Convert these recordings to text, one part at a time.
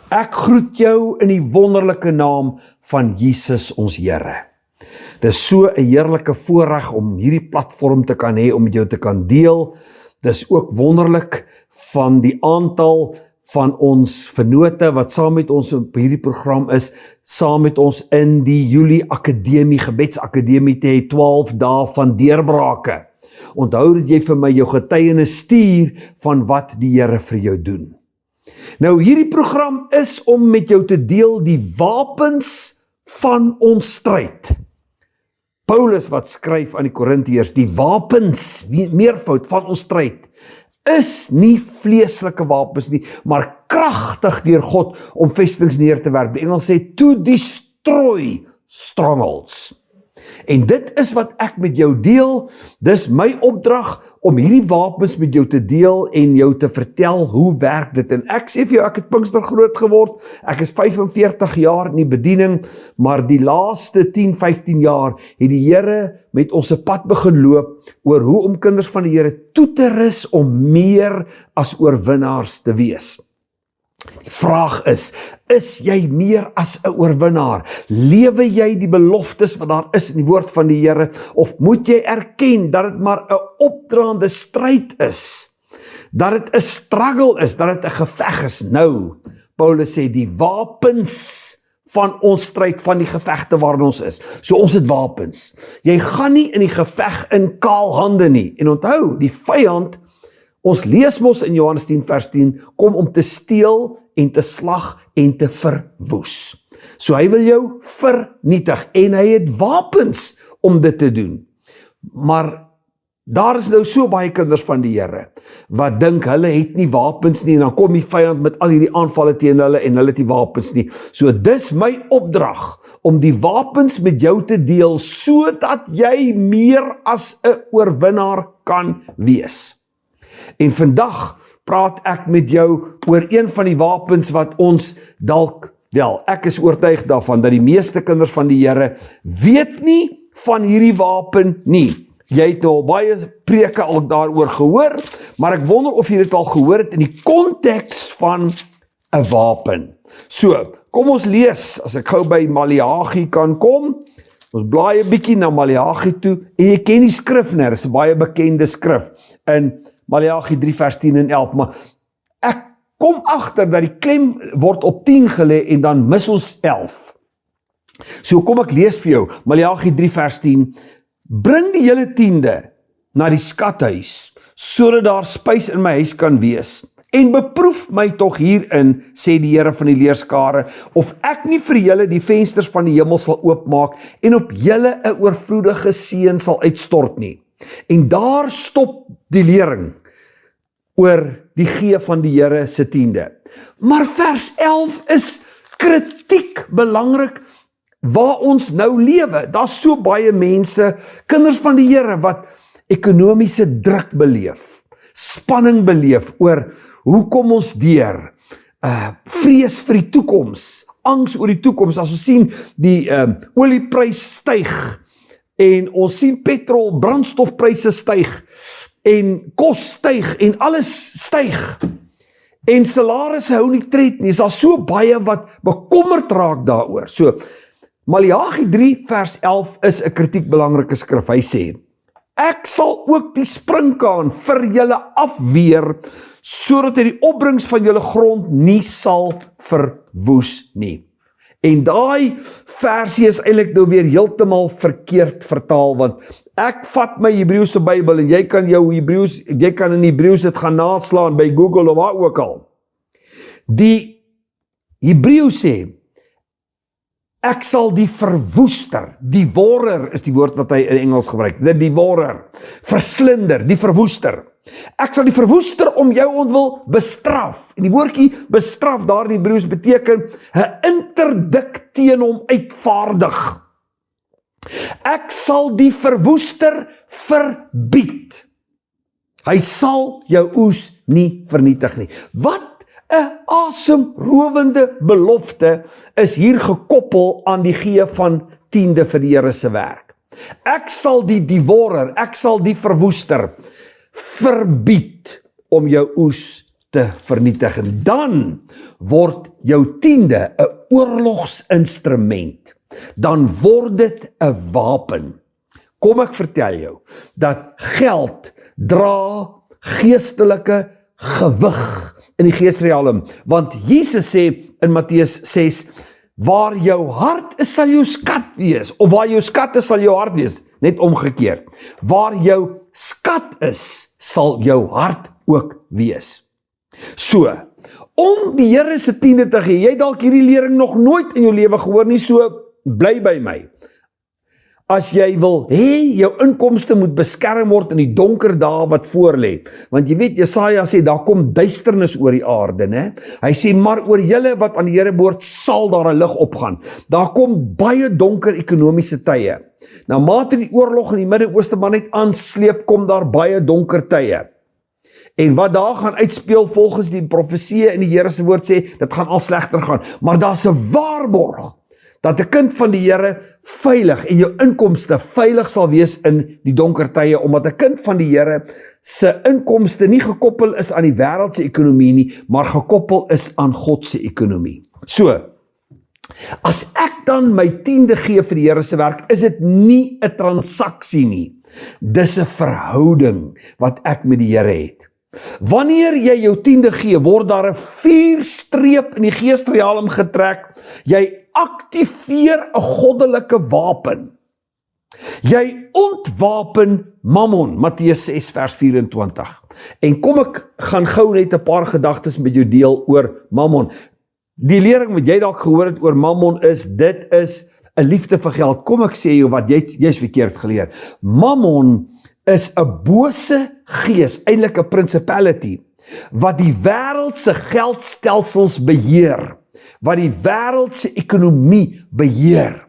Ek groet jou in die wonderlike naam van Jesus ons Here. Dis so 'n heerlike voorreg om hierdie platform te kan hê, om met jou te kan deel. Dis ook wonderlik van die aantal van ons vennote wat saam met ons op hierdie program is, saam met ons in die Julie Akademie, Gebedsakademie te hê, 12 dae van deurbrake. Onthou dat jy vir my jou getuienis stuur van wat die Here vir jou doen. Nou hierdie program is om met jou te deel die wapens van ons stryd. Paulus wat skryf aan die Korintiërs, die wapens, meervoud van ons stryd, is nie vleeslike wapens nie, maar kragtig deur God om vestings neer te werp. Die Engels sê, to destroy strongholds. En dit is wat ek met jou deel. Dis my opdrag om hierdie wapens met jou te deel en jou te vertel hoe werk dit. En ek sê vir jou, ek het Pinkster groot geword. Ek is 45 jaar in die bediening, maar die laaste 10, 15 jaar het die Here met ons 'n pad begin loop oor hoe om kinders van die Here toe te rus om meer as oorwinnaars te wees. Die vraag is jy meer as 'n oorwinnaar? Lewe jy die beloftes wat daar is in die woord van die Here? Of moet jy erken dat dit maar 'n opdraande stryd is? Dat dit 'n struggle is, dat dit 'n geveg is? Nou, Paulus sê die wapens van ons stryd, van die gevegte waarin ons is. So ons het wapens. Jy gaan nie in die geveg in kaal hande nie. En onthou, die vyand, ons lees mos in Johannes 10 vers 10, kom om te steel en te slag en te verwoes. So hy wil jou vernietig en hy het wapens om dit te doen. Maar daar is nou so baie kinders van die Here wat dink hulle het nie wapens nie en dan kom die vyand met al hierdie aanvalle teen hulle en hulle het nie wapens nie. So dis my opdrag om die wapens met jou te deel sodat jy meer as 'n oorwinnaar kan wees. En vandag praat ek met jou oor een van die wapens wat ons dalk, wel, ek is oortuig daarvan, dat die meeste kinders van die Here weet nie van hierdie wapen nie. Jy het nou al baie preke al daaroor gehoor, maar ek wonder of jy dit al gehoor het in die konteks van 'n wapen. So, kom ons lees, as ek gou by Maleagi kan kom, ons blaai 'n bietjie na Maleagi toe, en jy ken die skrif, nee, dis 'n baie bekende skrif, in Maleagi 3 vers 10 en 11, maar ek kom agter dat die klem word op 10 gelê en dan mis ons 11. So kom ek lees vir jou, Maleagi 3 vers 10, bring die hele 10de na die skathuis, sodat daar spys in my huis kan wees, en beproef my tog hierin, sê die Here van die leerskare, of ek nie vir julle die vensters van die hemel sal oopmaak, en op julle 'n oorvloedige seën sal uitstort nie. En daar stop die lering oor die gee van die Here se 10de. Maar vers 11 is kritiek belangrik waar ons nou lewe. Daar's so baie mense, kinders van die Here, wat ekonomiese druk beleef, spanning beleef oor hoe kom ons deur, vrees vir die toekoms, angs oor die toekoms, as ons sien die olieprys styg, en ons sien petrol, brandstofpryse styg, en kos styg, en alles styg, en salarisse hou nie tred nie, is daar so baie wat bekommerd raak daaroor. So, Maleagi 3 vers 11 is 'n kritiek belangrike skrif. Hy sê, ek sal ook die springkaan vir julle afweer, sodat hy die opbrengs van julle grond nie sal verwoes nie. En daai versie is eintlik nou weer heeltemal verkeerd vertaal, want ek vat my Hebreëse Bybel en jy kan in Hebreëus dit gaan naslaan by Google of waar ook al. Die Hebreëus sê, ek sal die verwoester, devourer is die woord wat hy in Engels gebruik, the devourer, verslinder, die verwoester. Ek sal die verwoester om jou ontwil bestraf. En die woordjie bestraf daar in Hebreëus beteken 'n interdik teen hom uitvaardig. Ek sal die verwoester verbied. Hy sal jou oes nie vernietig nie. Wat 'n asemrowende belofte is hier gekoppel aan die gee van 10de vir die Here se werk. Ek sal die devourer, ek sal die verwoester verbied om jou oes te vernietig. En dan word jou tiende 'n oorlogsinstrument. Dan word dit 'n wapen. Kom ek vertel jou, dat geld dra geestelike gewig in die geesrealm. Want Jesus sê in Matteus 6, waar jou hart is, sal jou skat wees. Of waar jou skat is, sal jou hart wees. Net omgekeerd. Waar jou skat is, sal jou hart ook wees. So, om die Here se tiende te gee, jy het dalk hierdie lering nog nooit in jou lewe gehoor nie, so bly by my. As jy wil hê, jou inkomste moet beskerm word in die donker dae wat voorlê. Want jy weet, Jesaja sê, daar kom duisternis oor die aarde, né? Hy sê, maar oor julle wat aan die Here behoort, sal daar 'n lig opgaan. Daar kom baie donker ekonomiese tye. Nou, mate die oorlog in die Midde-Ooste maar net aansleep, kom daar baie donker tye. En wat daar gaan uitspeel volgens die profeseë in die Here se woord sê, dit gaan al slegter gaan. Maar daar's 'n waarborg dat 'n kind van die Here veilig en jou inkomste veilig sal wees in die donker tye, omdat 'n kind van die Here se inkomste nie gekoppel is aan die wêreldse ekonomie nie, maar gekoppel is aan God se ekonomie. So, as ek dan my tiende gee vir die Here se werk, is dit nie 'n transaksie nie. Dis 'n verhouding wat ek met die Here het. Wanneer jy jou tiende gee, word daar 'n vuurstreep in die geesrealm getrek. Jy aktiveer 'n goddelike wapen. Jy ontwapen Mammon, Matteus 6 vers 24. En kom ek gaan gou net 'n paar gedagtes met jou deel oor Mammon. Die lering wat jy dalk gehoor het oor Mammon is, dit is 'n liefde vir geld. Kom ek sê jou wat, jy's verkeerd geleer. Mammon is 'n bose gees, eintlik 'n principality, wat die wêreldse geldstelsels beheer, wat die wêreldse ekonomie beheer.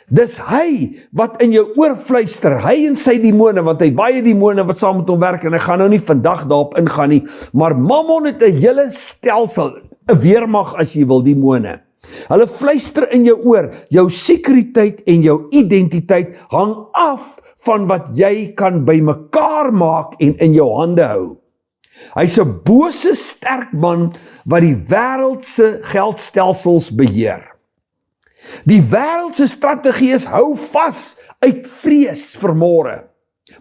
Dis hy wat in jou oor fluister, hy en sy demone, want hy het baie demone wat saam met hom werk, en ek gaan nou nie vandag daarop ingaan nie, maar Mammon het 'n hele stelsel, 'n weermag as jy wil, demone. Hulle fluister in jou oor, jou sekuriteit en jou identiteit hang af van wat jy kan bymekaar maak en in jou hande hou. Hy's 'n bose sterk man wat die wêreldse geldstelsels beheer. Die wêreldse strategie is hou vas uit vrees vir môre.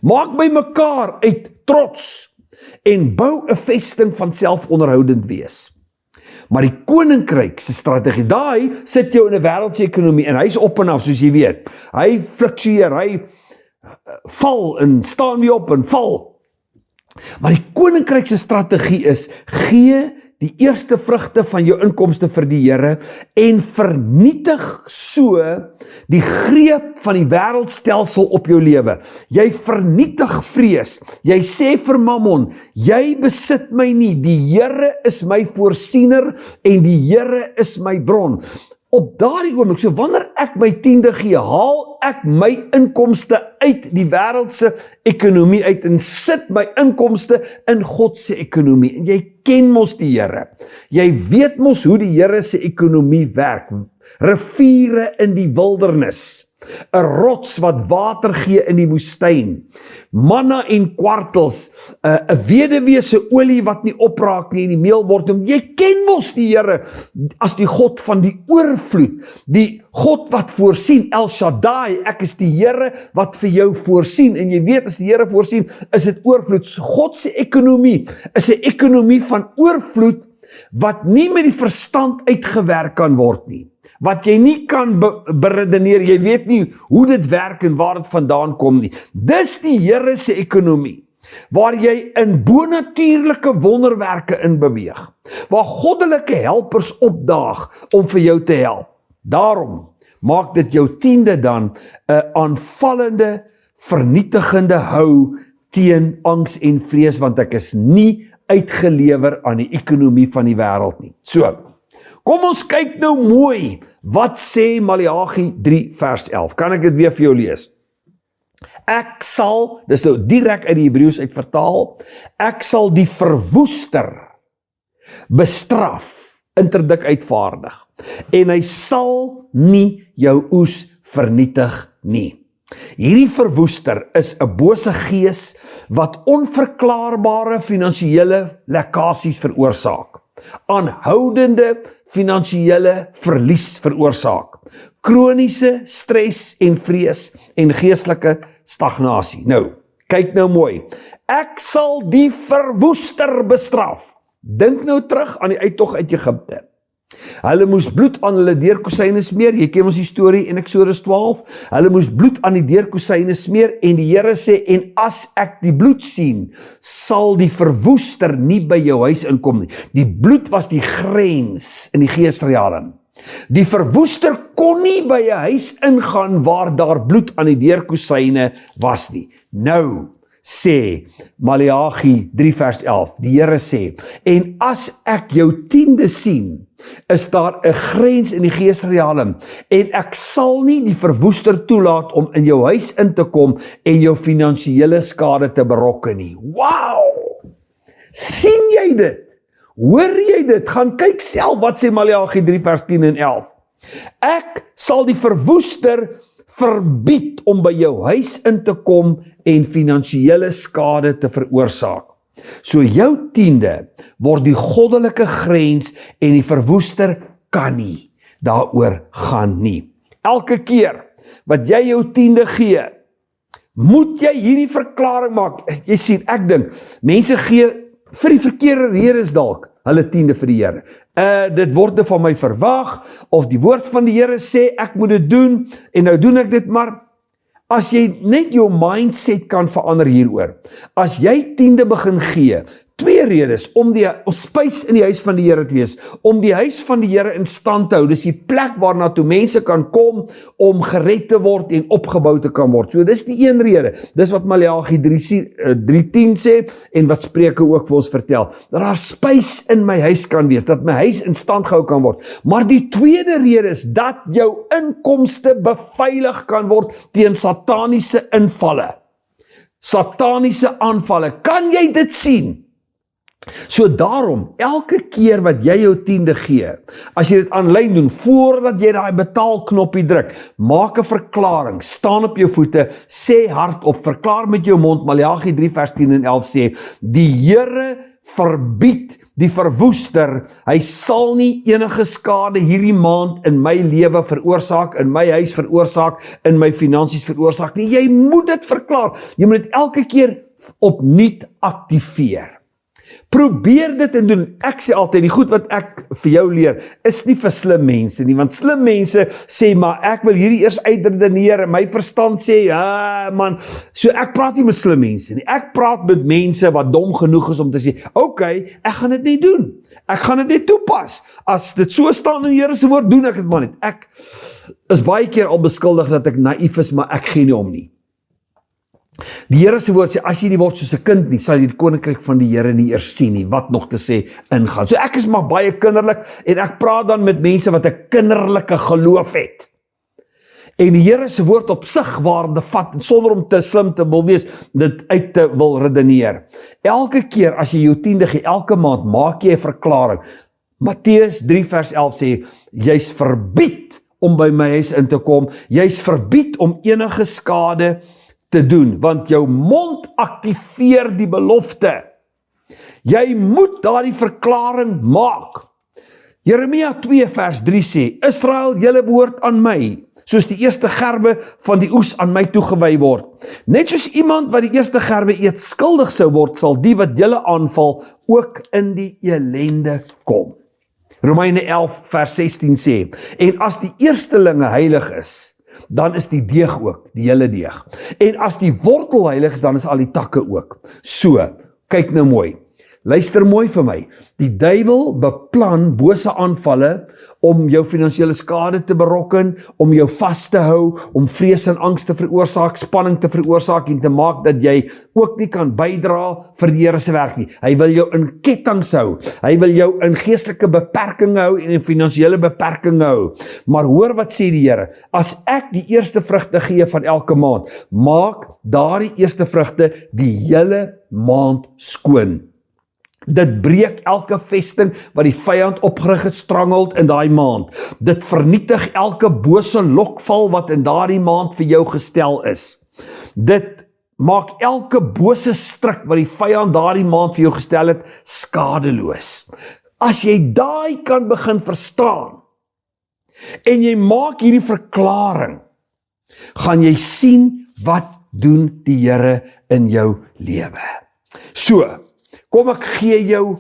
Maak bymekaar uit trots en bou 'n vesting van selfonderhoudend wees. Maar die koninkryk se strategie, daai sit jou in 'n wêreldse ekonomie en hy's op en af, soos jy weet. Hy fluktueer, hy val en staan weer op en val. Maar die koninkryk se strategie is, gee die eerste vrugte van jou inkomste vir die Here en vernietig so die greep van die wêreldstelsel op jou lewe. Jy vernietig vrees. Jy sê vir Mammon, jy besit my nie, die Here is my voorsiener en die Here is my bron. Op daardie oomblik, so wanneer ek my tiende gee, haal ek my inkomste uit die wêreldse ekonomie uit en sit my inkomste in God se ekonomie. En jy ken mos die Here. Jy weet mos hoe die Here se ekonomie werk. Riviere in die wildernis. 'n rots wat water gee in die woestyn. Manna en kwartels, 'n weduwee se olie wat nie opraak nie en die meel word. Jy ken mos die Here as die God van die oorvloed, die God wat voorsien, El Shaddai, ek is die Here wat vir jou voorsien, en jy weet as die Here voorsien, is dit oorvloed. God se ekonomie is 'n ekonomie van oorvloed, wat nie met die verstand uitgewerk kan word nie. Wat jy nie kan beredeneer, jy weet nie hoe dit werk en waar dit vandaan kom nie. Dis die Here se ekonomie, waar jy in bonatuurlike wonderwerke in beweeg, waar goddelike helpers opdaag om vir jou te help. Daarom maak dit jou tiende dan 'n aanvallende, vernietigende hou teen angs en vrees, want ek is nie uitgelewer aan die ekonomie van die wêreld nie. So, kom ons kyk nou mooi, wat sê Maleagi 3 vers 11. Kan ek dit weer vir jou lees? Ek sal, dis nou direk uit die Hebreëus uit vertaal, ek sal die verwoester bestraf, interdik uitvaardig, en hy sal nie jou oes vernietig nie. Hierdie verwoester is 'n bose gees wat onverklaarbare finansiële lekkasies veroorsaak, aanhoudende finansiële verlies veroorsaak, kroniese stres en vrees en geestelike stagnasie. Nou, kyk nou mooi. Ek sal die verwoester bestraf. Dink nou terug aan die uittog uit Egipte. Hulle moes bloed aan hulle deurkosyne smeer. Jy ken ons die storie in Eksodus 12. Hulle moes bloed aan die deurkosyne smeer en die Here sê, en as ek die bloed sien, sal die verwoester nie by jou huis inkom nie. Die bloed was die grens in die geesrealm. Die verwoester kon nie by 'n huis ingaan waar daar bloed aan die deurkosyne was nie. Nou sê Maleagi 3 vers 11, die Here sê, en as ek jou tiende sien, is daar 'n grens in die geesrealm, en ek sal nie die verwoester toelaat om in jou huis in te kom en jou finansiële skade te berokken nie. Wow! Sien jy dit? Hoor jy dit? Gaan kyk self wat sê Maleagi 3 vers 10 en 11. Ek sal die verwoester verbied om by jou huis in te kom en finansiële skade te veroorsaak. So jou tiende word die goddelike grens en die verwoester kan nie daaroor gaan nie. Elke keer wat jy jou tiende gee, moet jy hierdie verklaring maak. Jy sien, ek dink, mense gee vir die verkeerde redes dalk hulle tiende vir die Here. Dit word van my verwag, of die woord van die Here sê, ek moet dit doen, en nou doen ek dit, maar as jy net jou mindset kan verander hieroor, as jy tiende begin gee, twee redes, om spys in die huis van die Here te wees, om die huis van die Here in stand te hou, dis die plek waarna toe mense kan kom, om gered te word en opgebou te kan word. So dis die een rede, dis wat Maleagi 3:10 sê, en wat Spreuke ook vir ons vertel, dat daar spys in my huis kan wees, dat my huis in stand gehou kan word. Maar die tweede rede is, dat jou inkomste beveilig kan word, teen sataniese invalle, sataniese aanvalle. Kan jy dit sien? So daarom, elke keer wat jy jou tiende gee, as jy dit aanlyn doen, voordat jy daai betaalknoppie druk, maak 'n verklaring, staan op jou voete, sê hardop, verklaar met jou mond, Maleagi 3 vers 10 en 11 sê, die Here verbied die verwoester, hy sal nie enige skade hierdie maand in my lewe veroorsaak, in my huis veroorsaak, in my finansies veroorsaak nie. Jy moet dit verklaar, jy moet dit elke keer opnuut aktiveer. Probeer dit en doen. Ek sê altyd, die goed wat ek vir jou leer, is nie vir slim mense nie, want slim mense sê, maar ek wil hierdie eers uitredeneer, en my verstand sê, man, so ek praat nie met slim mense nie, ek praat met mense wat dom genoeg is om te sê, okay, ek gaan dit nie doen, ek gaan dit net toepas, as dit so staan in die Here se woord, doen ek dit maar net. Ek is baie keer al beskuldig dat ek naïef is, maar ek gee nie om nie. Die Here se woord sê, as jy nie word soos 'n kind nie, sal jy die koninkryk van die Here nie eers sien nie, wat nog te sê ingaan. So ek is maar baie kinderlik, en ek praat dan met mense wat 'n kinderlike geloof het. En die Here se woord op sigwaarde vat, sonder om te slim te wil wees, dit uit te wil redeneer. Elke keer as jy jou tiende gee, elke maand, maak jy 'n verklaring. Matteus 3 vers 11 sê, jy's verbied om by my huis in te kom, jy's verbied om enige skade te doen, want jou mond aktiveer die belofte. Jy moet daardie verklaring maak. Jeremia 2 vers 3 sê, Israel, julle behoort aan my, soos die eerste gerwe van die oes aan my toegewy word. Net soos iemand wat die eerste gerwe eet skuldig sou word, sal die wat julle aanval ook in die elende kom. Romeine 11 vers 16 sê, en as die eerstelinge heilig is, dan is die deeg ook, die hele deeg. En as die wortel heilig is, dan is al die takke ook. So, kyk nou mooi. Luister mooi vir my. Die duiwel beplan bose aanvalle om jou finansiële skade te berokken, om jou vas te hou, om vrees en angs te veroorsaak, spanning te veroorsaak en te maak dat jy ook nie kan bydra vir die Here se werk nie. Hy wil jou in kettinge hou. Hy wil jou in geestelike beperking hou en in finansiële beperking hou. Maar hoor wat sê die Here, as ek die eerste vrugte gee van elke maand, maak daardie eerste vrugte die hele maand skoon. Dit breek elke vesting wat die vyand opgerig het strangeld in daai maand. Dit vernietig elke bose lokval wat in daardie maand vir jou gestel is. Dit maak elke bose stryk wat die vyand daardie maand vir jou gestel het, skadeloos. As jy daai kan begin verstaan, en jy maak hierdie verklaring, gaan jy sien wat doen die Here in jou lewe. So, kom ek gee jou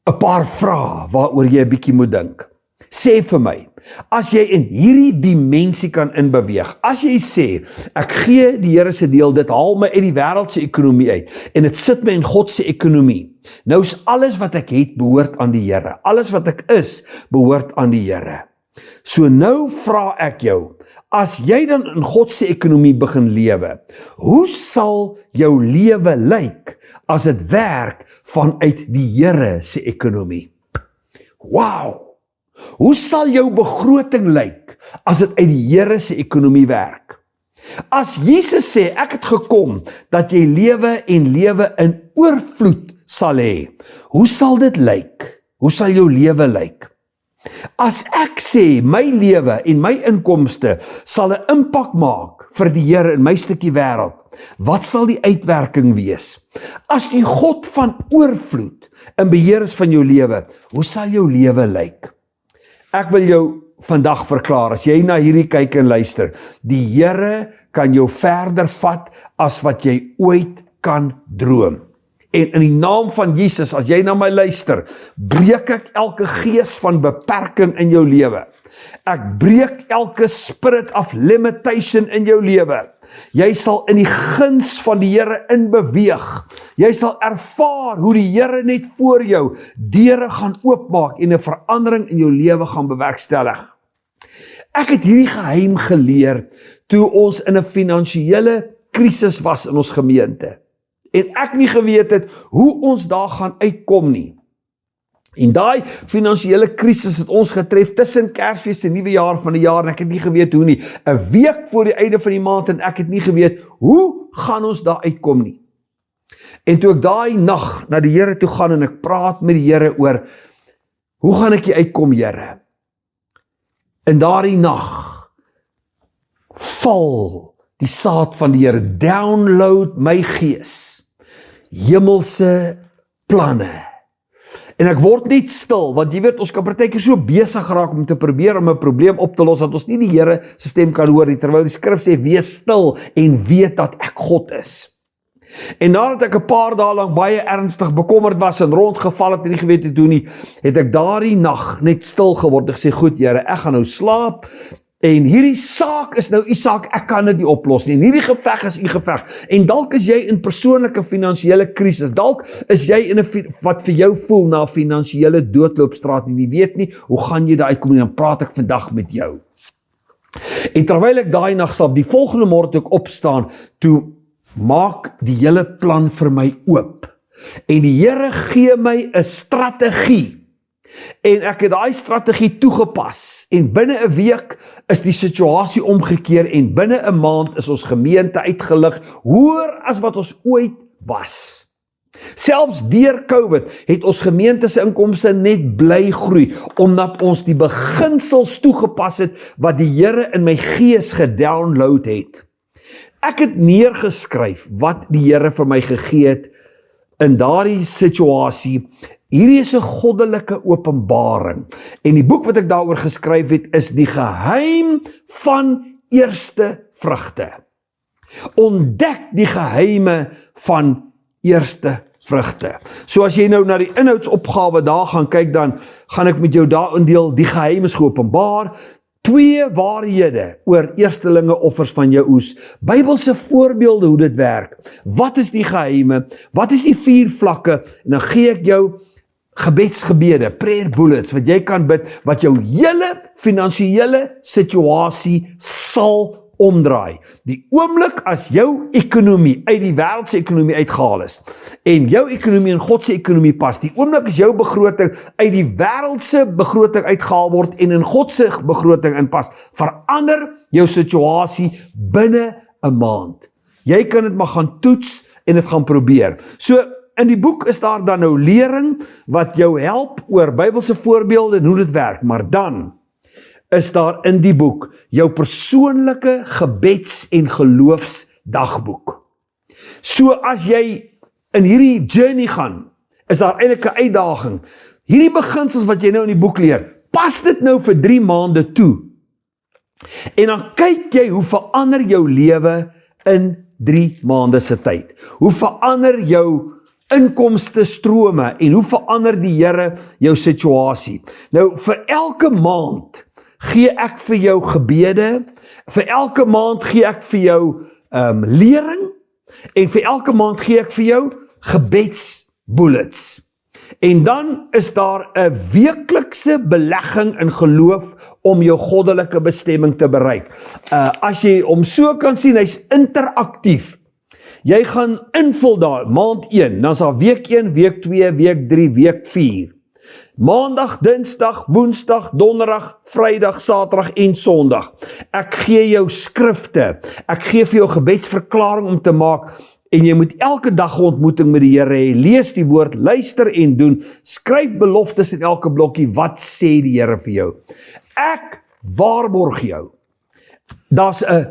'n paar vrae waaroor jy 'n bietjie moet dink. Sê vir my, as jy in hierdie dimensie kan inbeweeg, as jy sê, ek gee die Here se deel, dit haal my uit die wêreld se ekonomie uit, en dit sit my in God se ekonomie. Nou is alles wat ek het behoort aan die Here. Alles wat ek is, behoort aan die Here. So nou vra ek jou, as jy dan in God se ekonomie begin lewe, hoe sal jou lewe lyk as dit werk vanuit die Here se ekonomie? Wow! Hoe sal jou begroting lyk as dit uit die Here se ekonomie werk? As Jesus sê, ek het gekom dat jy lewe en lewe in oorvloed sal hê, hoe sal dit lyk? Hoe sal jou lewe lyk? As ek sê, my lewe en my inkomste sal 'n impak maak vir die Here in my stukkie wêreld, wat sal die uitwerking wees? As die God van oorvloed in beheer is van jou lewe, hoe sal jou lewe lyk? Ek wil jou vandag verklaar, as jy na hierdie kyk en luister, die Here kan jou verder vat as wat jy ooit kan droom. En in die naam van Jesus, as jy na my luister, breek ek elke gees van beperking in jou lewe. Ek breek elke spirit of limitation in jou lewe. Jy sal in die guns van die Here inbeweeg. Jy sal ervaar hoe die Here net voor jou deure gaan oopmaak en 'n verandering in jou lewe gaan bewerkstellig. Ek het hierdie geheim geleer toe ons in 'n finansiële krisis was in ons gemeente. En ek nie geweet het hoe ons daar gaan uitkom nie. En daai finansiële krisis het ons getref tussen Kersfees en Nuwe Jaar van die jaar en ek het nie geweet hoe nie. 'n week voor die einde van die maand en ek het nie geweet hoe gaan ons daar uitkom nie. En toe ek daai nag na die Here toe gaan en ek praat met die Here oor hoe gaan ek hier uitkom, Here? In daardie nag val die saad van die Here, download my gees. Hemelse planne. En ek word net stil, want jy weet, ons kan partykeer so besig raak om te probeer om 'n probleem op te los, dat ons nie die Here se stem kan hoor nie, terwyl die skrif sê, wees stil en weet dat ek God is. En nadat ek 'n paar dae lank baie ernstig bekommerd was en rondgeval het en nie geweet het hoe nie, het ek daardie nag net stil geword en gesê, goed Here, ek gaan nou slaap, en hierdie saak is nou u saak, ek kan dit nie oplos nie, en hierdie geveg is u geveg, en dalk is jy in persoonlike finansiële krisis, dalk is jy in 'n wat vir jou voel na 'n finansiële doodloopstraat, en jy weet nie, hoe gaan jy daar uitkom nie, dan praat ek vandag met jou. En terwyl ek daai nag slaap, die volgende môre toe ek opstaan, toe maak die hele plan vir my oop, en die Here gee my 'n strategie, en ek het daai strategie toegepas, en binne 'n week is die situasie omgekeer, en binne 'n maand is ons gemeente uitgelig, hoër as wat ons ooit was. Selfs deur COVID het ons gemeente se inkomste net bly groei, omdat ons die beginsels toegepas het, wat die Here in my gees gedownload het. Ek het neergeskryf wat die Here vir my gegee het in daardie situasie. Hierdie is 'n goddelike openbaring. En die boek wat ek daaroor geskryf het, is die geheim van eerste vrugte. Ontdek die geheime van eerste vrugte. So as jy nou na die inhoudsopgawe daar gaan kyk, dan gaan ek met jou daarin deel, die geheim is geopenbaar. 2 waarhede oor eerstelinge offers van jou oes. Bybelse voorbeelde hoe dit werk. Wat is die geheime? Wat is die 4 vlakke? En dan gee ek jou gebedsgebede, prayer bullets, wat jy kan bid, wat jou hele finansiële situasie sal omdraai. Die oomblik as jou ekonomie uit die wêreldse ekonomie uitgehaal is, en jou ekonomie in God se ekonomie pas, die oomblik as jou begroting uit die wêreldse begroting uitgehaal word, en in God se begroting inpas, verander jou situasie binne 'n maand. Jy kan dit maar gaan toets, en dit gaan probeer. So, in die boek is daar dan nou lering wat jou help oor Bybelse voorbeelde en hoe dit werk, maar dan is daar in die boek jou persoonlike gebeds- en geloofsdagboek. So as jy in hierdie journey gaan, is daar eintlik 'n uitdaging. Hierdie beginsels wat jy nou in die boek leer, pas dit nou vir 3 maande toe. En dan kyk jy hoe verander jou lewe in 3 maande se tyd. Hoe verander jou inkomste strome en hoe verander die Here jou situasie. Nou vir elke maand gee ek vir jou gebede, vir elke maand gee ek vir jou lering en vir elke maand gee ek vir jou gebedsbullets. En dan is daar 'n weeklikse belegging in geloof om jou goddelike bestemming te bereik. As jy hom so kan sien, hy's interaktief. Jy gaan invul daar, maand 1, dan is daar week 1, week 2, week 3, week 4. Maandag, Dinsdag, Woensdag, Donderdag, Vrydag, Saterdag en Sondag. Ek gee jou skrifte, ek gee vir jou gebedsverklaring om te maak, en jy moet elke dag 'n ontmoeting met die Here hê. Lees die woord, luister en doen, skryf beloftes in elke blokkie, wat sê die Here vir jou? Ek waarborg jou, daar's 'n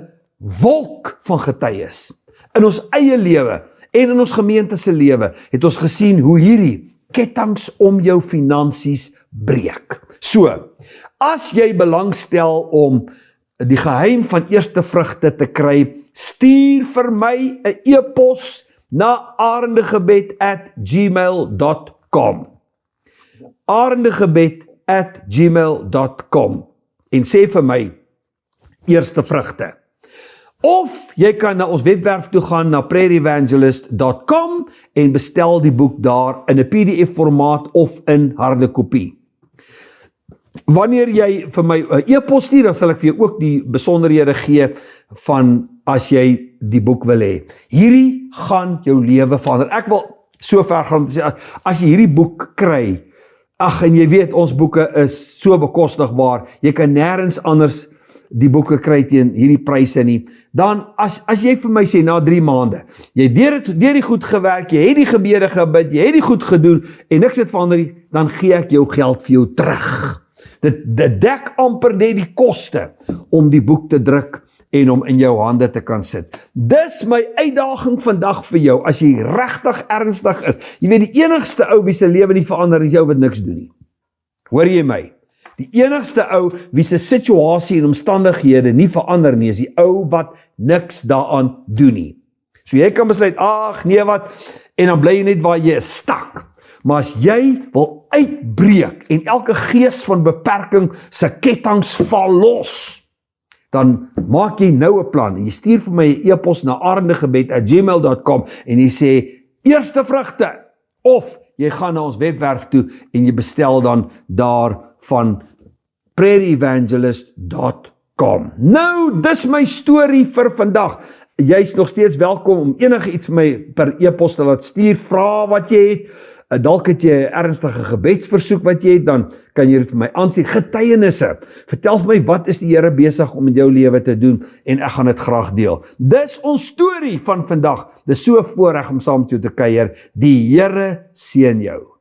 wolk van getuies. In ons eie lewe en in ons gemeente se lewe het ons gesien hoe hierdie kettinge om jou finansies breek. So, as jy belangstel om die geheim van eerste vrugte te kry, stuur vir my 'n e-pos na arendegebed@gmail.com. arendegebed@gmail.com en sê vir my eerste vrugte. Of jy kan na ons webwerf toe gaan na prayerevangelist.com en bestel die boek daar in 'n PDF formaat of in harde kopie. Wanneer jy vir my 'n e-pos stuur, dan sal ek vir jou ook die besonderhede gee van as jy die boek wil hê. Hierdie gaan jou lewe verander. Ek wil so ver gaan om te sê, as jy hierdie boek kry, en jy weet ons boeke is so bekostigbaar, jy kan nêrens anders die boeke kry teen hierdie pryse nie, dan as jy vir my sê, na 3 maande, jy het deur die goed gewerk, jy het die gebede gebid, jy het die goed gedoen, en niks het verander nie, dan gee ek jou geld vir jou terug. Dit dek amper net die koste om die boek te druk en om in jou hande te kan sit. Dis my uitdaging vandag vir jou, as jy regtig ernstig is. Jy weet, die enigste ou wie se lewe nie verander is jou wat niks doen nie. Hoor jy my? Die enigste ou wie se situasie en omstandighede nie verander nie, is die ou wat niks daaraan doen nie. So jy kan besluit, nee wat, en dan bly jy net waar jy is, stak. Maar as jy wil uitbreek en elke gees van beperking se kettinge val los, dan maak jy nou 'n plan en jy stuur vir my 'n e-pos na arendegebed@gmail.com en jy sê eerste vrugte, of jy gaan na ons webwerf toe en jy bestel dan daar van prayerevangelist.com. Nou, dis my storie vir vandag. Jy's nog steeds welkom om enige iets vir my per e-pos te laat stuur, vra wat jy het. Dalk het jy 'n ernstige gebedsversoek wat jy het, dan kan jy dit vir my aanstuur. Getuienisse. Vertel vir my, wat is die Here besig om in jou lewe te doen, en ek gaan dit graag deel. Dis ons storie van vandag. Dis so 'n voorreg om saam met jou te kuier. Die Here seën jou.